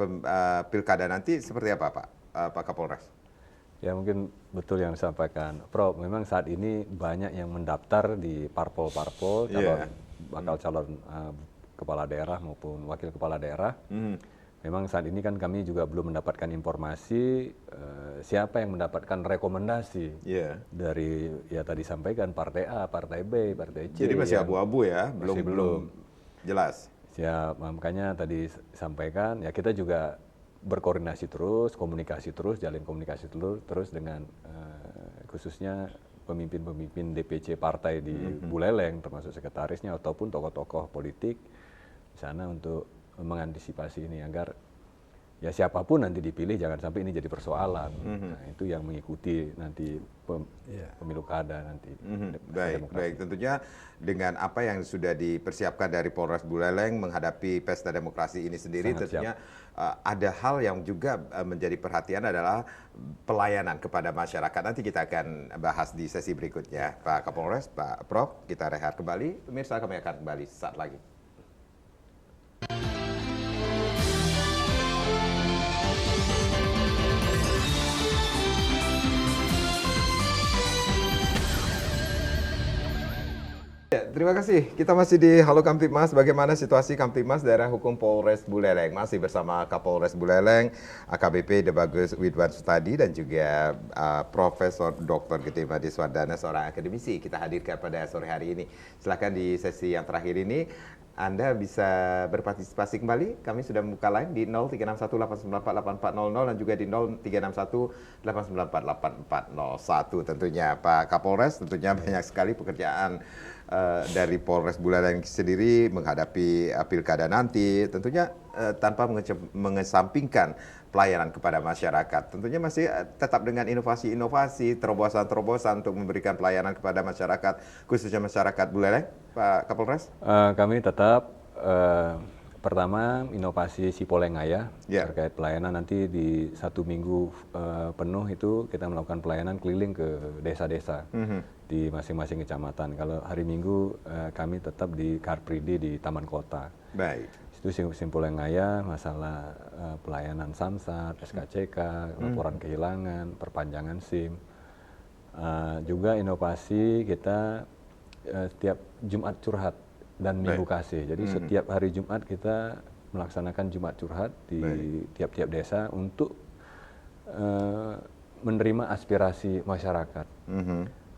pilkada nanti seperti apa, Pak Kapolres? Ya mungkin betul yang disampaikan Prof. Memang saat ini banyak yang mendaftar di parpol-parpol, bakal calon kepala daerah maupun wakil kepala daerah. memang saat ini kan kami juga belum mendapatkan informasi siapa yang mendapatkan rekomendasi Iya. dari ya tadi sampaikan partai A, partai B, partai C. Jadi masih yang abu-abu ya, belum masih belum jelas. siap. Makanya tadi sampaikan ya kita juga berkoordinasi terus, komunikasi terus, jalin komunikasi terus dengan khususnya pemimpin-pemimpin DPC partai di Buleleng, termasuk sekretarisnya ataupun tokoh-tokoh politik di sana untuk mengantisipasi ini agar ya siapapun nanti dipilih jangan sampai ini jadi persoalan. Nah, itu yang mengikuti nanti pemilu kada nanti. Baik. Tentunya dengan apa yang sudah dipersiapkan dari Polres Buleleng menghadapi pesta demokrasi ini sendiri, Sangat tentunya ada hal yang juga menjadi perhatian adalah pelayanan kepada masyarakat. Nanti kita akan bahas di sesi berikutnya. Pak Kapolres, Pak Prof, kita rehat kembali. Pemirsa, kami akan kembali saat lagi. Ya, terima kasih. Kita masih di Halo Kamtibmas. Bagaimana situasi Kamtibmas Daerah Hukum Polres Buleleng? Masih bersama Kapolres Buleleng, AKBP Debagus Widwan Sutadi dan juga Profesor Dr. Gede Madiswardana, seorang akademisi. Kita hadirkan pada sore hari ini. Silakan di sesi yang terakhir ini Anda bisa berpartisipasi kembali. Kami sudah membuka line di 036189484400 dan juga di 036189484401. Tentunya Pak Kapolres, tentunya banyak sekali pekerjaan dari Polres Buleleng sendiri menghadapi pilkada nanti, tentunya tanpa mengesampingkan pelayanan kepada masyarakat. Tentunya masih tetap dengan inovasi-inovasi, terobosan-terobosan untuk memberikan pelayanan kepada masyarakat, khususnya masyarakat Buleleng, Pak Kapolres. Kami tetap pertama inovasi Sipolengaya terkait pelayanan. Nanti di 1 minggu penuh itu kita melakukan pelayanan keliling ke desa-desa di masing-masing kecamatan. Kalau hari Minggu kami tetap di Car Free Day di Taman Kota. Baik. Itu Sipolengaya, masalah pelayanan Samsat, SKCK, laporan kehilangan, perpanjangan SIM. Juga inovasi kita setiap Jumat curhat dan Minggu kasih. Jadi setiap hari Jumat kita melaksanakan Jumat curhat di tiap-tiap desa untuk menerima aspirasi masyarakat.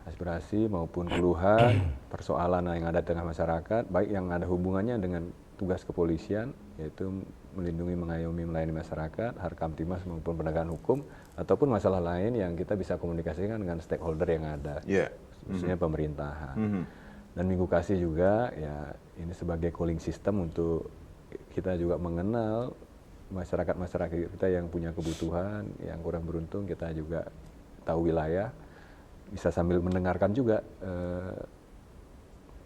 Aspirasi maupun keluhan, persoalan yang ada di tengah masyarakat, baik yang ada hubungannya dengan tugas kepolisian, yaitu melindungi, mengayomi, melayani masyarakat, Harkamtibmas maupun penegakan hukum, ataupun masalah lain yang kita bisa komunikasikan dengan stakeholder yang ada, khususnya pemerintahan. Dan Minggu Kasih juga, ya ini sebagai calling system untuk kita juga mengenal masyarakat-masyarakat kita yang punya kebutuhan, yang kurang beruntung, kita juga tahu wilayah, bisa sambil mendengarkan juga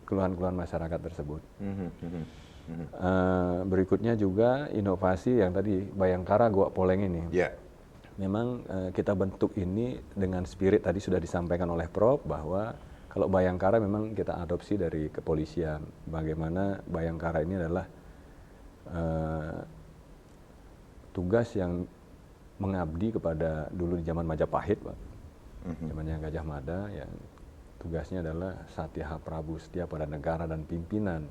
keluhan-keluhan masyarakat tersebut. Berikutnya juga inovasi yang tadi Bayangkara Goa Poleng ini. Memang kita bentuk ini dengan spirit tadi sudah disampaikan oleh Prof bahwa kalau Bayangkara memang kita adopsi dari kepolisian. Bagaimana Bayangkara ini adalah tugas yang mengabdi kepada dulu di zaman Majapahit, Pak. Zamannya Gajah Mada, yang tugasnya adalah Satya Prabu, setia pada negara dan pimpinan,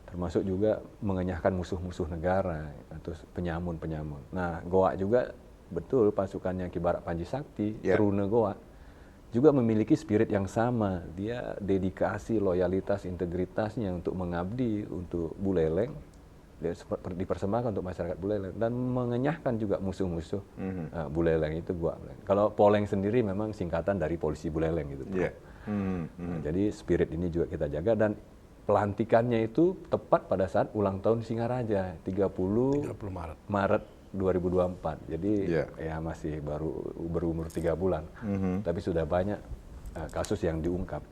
termasuk juga mengenyahkan musuh-musuh negara atau penyamun-penyamun. Nah, Goa juga betul pasukannya Ki Barak Panji Sakti, Teruna Goa, juga memiliki spirit yang sama. Dia dedikasi, loyalitas, integritasnya untuk mengabdi untuk Buleleng, dia dipersembahkan untuk masyarakat Buleleng dan mengenyahkan juga musuh-musuh Buleleng itu Goa. Kalau Poleng sendiri memang singkatan dari Polisi Buleleng gitu. Nah, jadi spirit ini juga kita jaga, dan pelantikannya itu tepat pada saat ulang tahun Singaraja 30 Maret 2024. Jadi ya masih baru berumur 3 bulan. Tapi sudah banyak kasus yang diungkap.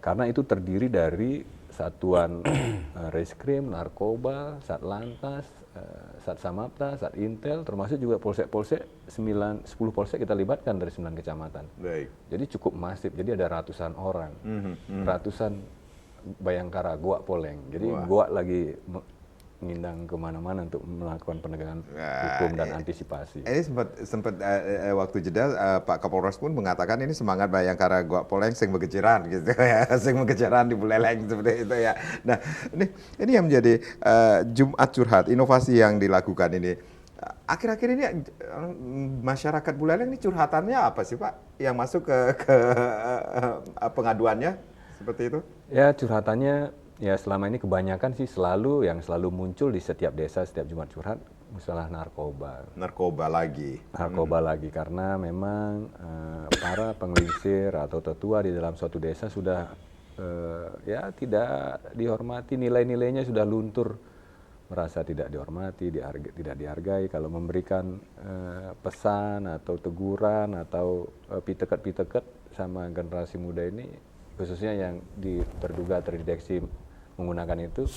Karena itu terdiri dari satuan reskrim, narkoba, satlantas, satsamapta, satintel, termasuk juga polsek-polsek, 10 polsek kita libatkan dari 9 kecamatan. Jadi cukup masif. Jadi ada ratusan orang, ratusan Bayangkara Goa Poleng. Jadi Goa lagi ngindang kemana-mana untuk melakukan penegakan hukum dan antisipasi. Ini sempat waktu jeda Pak Kapolres pun mengatakan ini semangat Bayangkara Goa Poleng sing begeceran gitu ya, sing begeceran di Buleleng seperti itu ya. Nah, ini yang menjadi Jumat curhat, inovasi yang dilakukan ini. Akhir-akhir ini masyarakat Buleleng ini curhatannya apa sih Pak? Yang masuk ke pengaduannya seperti itu? Ya curhatannya ya selama ini kebanyakan sih yang selalu muncul di setiap desa setiap Jumat curhat masalah narkoba. Narkoba lagi. Narkoba lagi karena memang para pengelisir atau tetua di dalam suatu desa sudah ya tidak dihormati, nilai-nilainya sudah luntur, merasa tidak dihormati, tidak dihargai. Kalau memberikan pesan atau teguran atau piteket-piteket sama generasi muda ini, khususnya yang terduga terdeteksi menggunakan itu,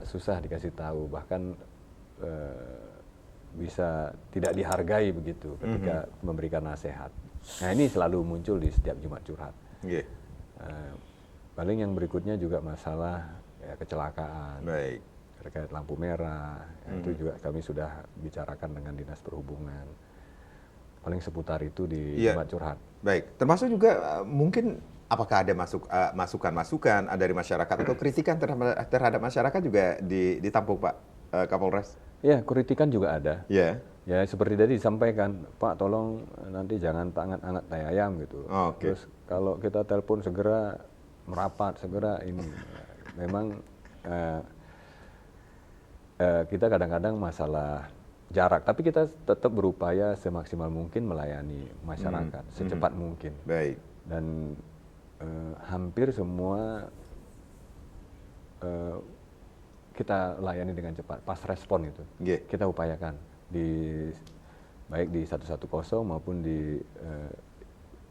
susah dikasih tahu, bahkan bisa tidak dihargai begitu ketika memberikan nasihat. Nah ini selalu muncul di setiap Jumat curhat. Yeah. Paling yang berikutnya juga masalah ya, kecelakaan. Baik. Terkait lampu merah, itu juga kami sudah bicarakan dengan Dinas Perhubungan. Paling seputar itu di Jumat curhat. Baik, termasuk juga mungkin apakah ada masukan-masukan dari masyarakat atau kritikan terhadap masyarakat juga ditampung Pak Kapolres? Ya, kritikan juga ada. Ya. Ya seperti tadi disampaikan, Pak tolong nanti jangan anget-anget tai ayam gitu. Okay. Terus kalau kita telepon segera merapat, segera ini. Memang kita kadang-kadang masalah jarak, tapi kita tetap berupaya semaksimal mungkin melayani masyarakat secepat mungkin. Baik. Dan hampir semua kita layani dengan cepat, pas respon itu. Yeah. Kita upayakan baik di 110 maupun di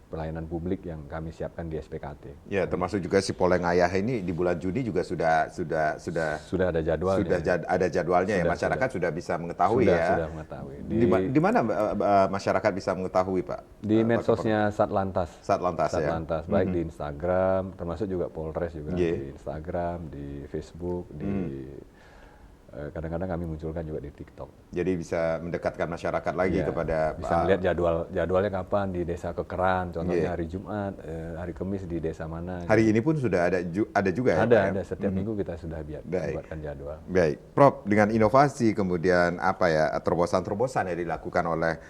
pelayanan publik yang kami siapkan di SPKT. Ya, termasuk juga si Poleng Ayah ini di bulan Juni juga sudah ada jadwalnya. Ada jadwalnya ya, masyarakat sudah bisa mengetahui ya. Sudah mengetahui. Di mana masyarakat bisa mengetahui Pak? Di medsosnya Satlantas. Satlantas ya. Satlantas, baik di Instagram, termasuk juga Polres juga di Instagram, di Facebook, kadang-kadang kami munculkan juga di TikTok. Jadi bisa mendekatkan masyarakat lagi kepada bisa melihat jadwalnya kapan di desa Kekeran, contohnya hari Jumat, hari Kamis di desa mana. Hari ini pun sudah ada juga ya? Ada setiap minggu kita sudah buatkan jadwal. Baik, Prof, dengan inovasi kemudian terobosan-terobosan yang dilakukan oleh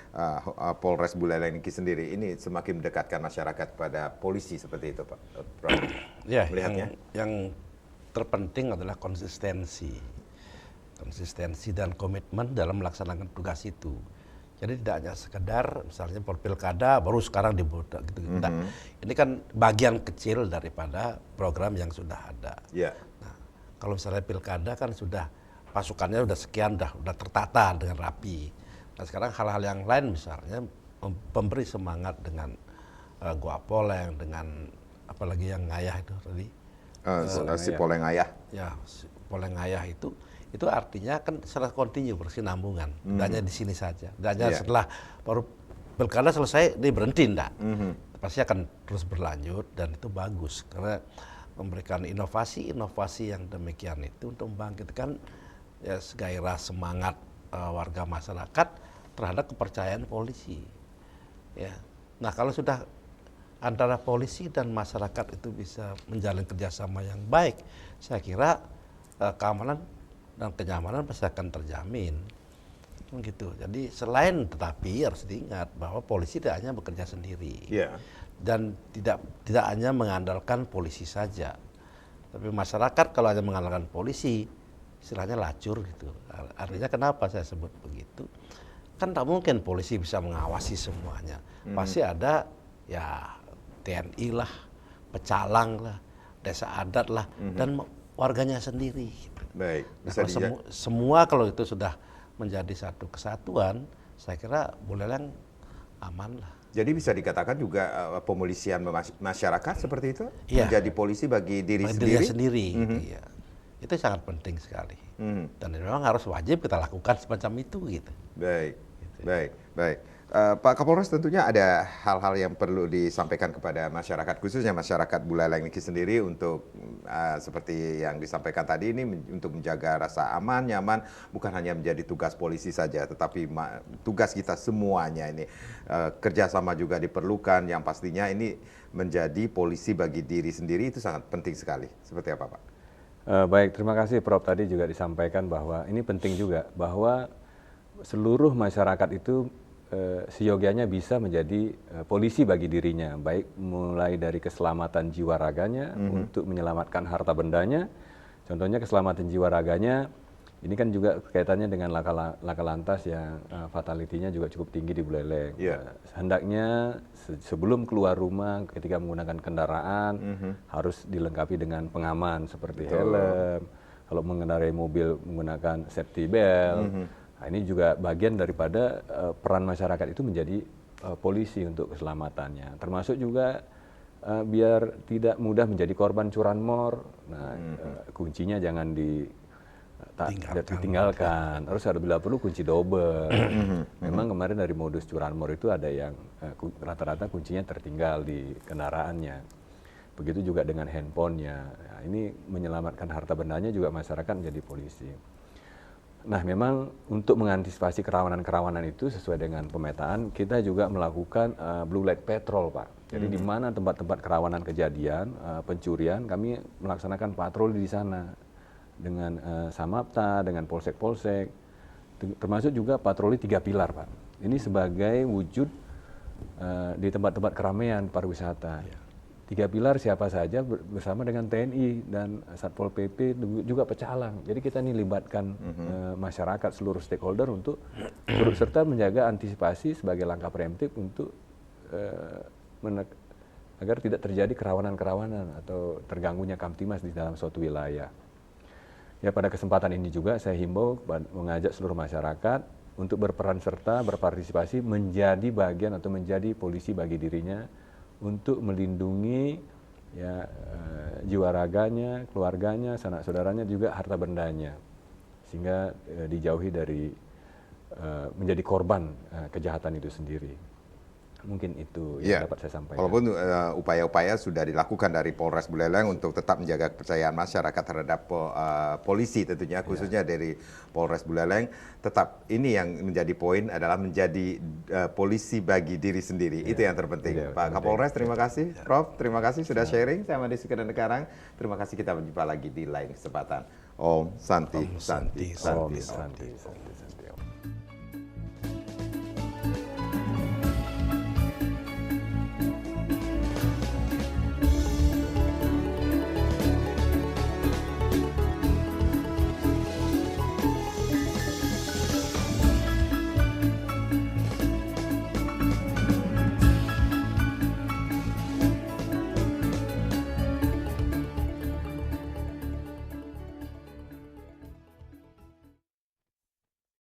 Polres Buleleng sendiri ini semakin mendekatkan masyarakat pada polisi seperti itu, Pak. Prof. Ya, melihatnya yang terpenting adalah konsistensi dan komitmen dalam melaksanakan tugas itu. Jadi tidak hanya sekedar misalnya pilkada baru sekarang dibuat gitu. Nah, ini kan bagian kecil daripada program yang sudah ada. Yeah. Nah, kalau misalnya pilkada kan sudah pasukannya sudah sekian, sudah tertata dengan rapi. Nah sekarang hal-hal yang lain misalnya memberi semangat dengan Gua Poleng, dengan apalagi yang ngayah itu tadi. Si Poleng Ayah. Ya, si Poleng Ayah itu artinya kan secara kontinu berkesinambungan. Tidak hanya di sini saja. Tidak hanya setelah baru pilkada selesai dia berhenti, enggak. Pasti akan terus berlanjut dan itu bagus karena memberikan inovasi yang demikian itu untuk membangkitkan ya gairah semangat warga masyarakat terhadap kepercayaan polisi. Ya. Nah, kalau sudah antara polisi dan masyarakat itu bisa menjalin kerjasama yang baik, saya kira keamanan dan kenyamanan pasti akan terjamin, gitu. Jadi tetapi harus diingat bahwa polisi tidak hanya bekerja sendiri, dan tidak hanya mengandalkan polisi saja, tapi masyarakat kalau hanya mengandalkan polisi, istilahnya lacur gitu. Artinya kenapa saya sebut begitu? Kan tak mungkin polisi bisa mengawasi semuanya, pasti ada ya TNI lah, pecalang lah, desa adat lah, dan warganya sendiri. Baik, bisa semua kalau itu sudah menjadi satu kesatuan, saya kira Buleleng aman lah. Jadi bisa dikatakan juga pemolisian masyarakat seperti itu menjadi polisi bagi diri sendiri. Gitu, ya. Itu sangat penting sekali. Dan memang harus wajib kita lakukan semacam itu gitu. Baik, gitu. Baik. Pak Kapolres, tentunya ada hal-hal yang perlu disampaikan kepada masyarakat, khususnya masyarakat Buleleng ini sendiri untuk seperti yang disampaikan tadi ini untuk menjaga rasa aman, nyaman, bukan hanya menjadi tugas polisi saja, tetapi tugas kita semuanya ini. Kerjasama juga diperlukan, yang pastinya ini menjadi polisi bagi diri sendiri itu sangat penting sekali. Seperti apa, Pak? Baik, terima kasih Prof. Tadi juga disampaikan bahwa ini penting juga, bahwa seluruh masyarakat itu seyogianya bisa menjadi polisi bagi dirinya, baik mulai dari keselamatan jiwa raganya untuk menyelamatkan harta bendanya. Contohnya keselamatan jiwa raganya, ini kan juga kaitannya dengan laka lantas yang fatality-nya juga cukup tinggi di Buleleng. Hendaknya sebelum keluar rumah ketika menggunakan kendaraan harus dilengkapi dengan pengaman seperti helm. Kalau mengendarai mobil menggunakan safety belt. Nah, ini juga bagian daripada peran masyarakat itu menjadi polisi untuk keselamatannya. Termasuk juga biar tidak mudah menjadi korban curanmor. Nah, kuncinya jangan ditinggalkan. Terus ada bila perlu kunci double. Memang kemarin dari modus curanmor itu ada yang rata-rata kuncinya tertinggal di kendaraannya. Begitu juga dengan handphonenya. Nah, ini menyelamatkan harta bendanya juga masyarakat menjadi polisi. Nah, memang untuk mengantisipasi kerawanan-kerawanan itu sesuai dengan pemetaan, kita juga melakukan blue light patrol, Pak. Jadi di mana tempat-tempat kerawanan kejadian, pencurian, kami melaksanakan patroli di sana dengan Samapta, dengan polsek-polsek, termasuk juga patroli 3 pilar, Pak. Ini sebagai wujud di tempat-tempat keramaian pariwisata. 3 pilar siapa saja bersama dengan TNI dan Satpol PP juga pecalang. Jadi kita ini libatkan masyarakat seluruh stakeholder untuk turut serta menjaga antisipasi sebagai langkah preemptif untuk agar tidak terjadi kerawanan-kerawanan atau terganggunya Kamtimas di dalam suatu wilayah. Ya, pada kesempatan ini juga saya himbau mengajak seluruh masyarakat untuk berperan serta berpartisipasi menjadi bagian atau menjadi polisi bagi dirinya untuk melindungi ya jiwa raganya, keluarganya, sanak saudaranya, juga harta bendanya, sehingga dijauhi dari menjadi korban kejahatan itu sendiri. Mungkin itu yang dapat saya sampaikan. Walaupun upaya-upaya sudah dilakukan dari Polres Buleleng untuk tetap menjaga kepercayaan masyarakat terhadap polisi tentunya, khususnya dari Polres Buleleng, tetap ini yang menjadi poin adalah menjadi polisi bagi diri sendiri. Itu yang terpenting. Pak Kapolres, terima kasih. Prof, terima kasih sudah sharing. Saya Madi Sukadan Karang. Terima kasih, kita berjumpa lagi di lain kesempatan. Om Santi, Santi, Santi, Santi, Santi.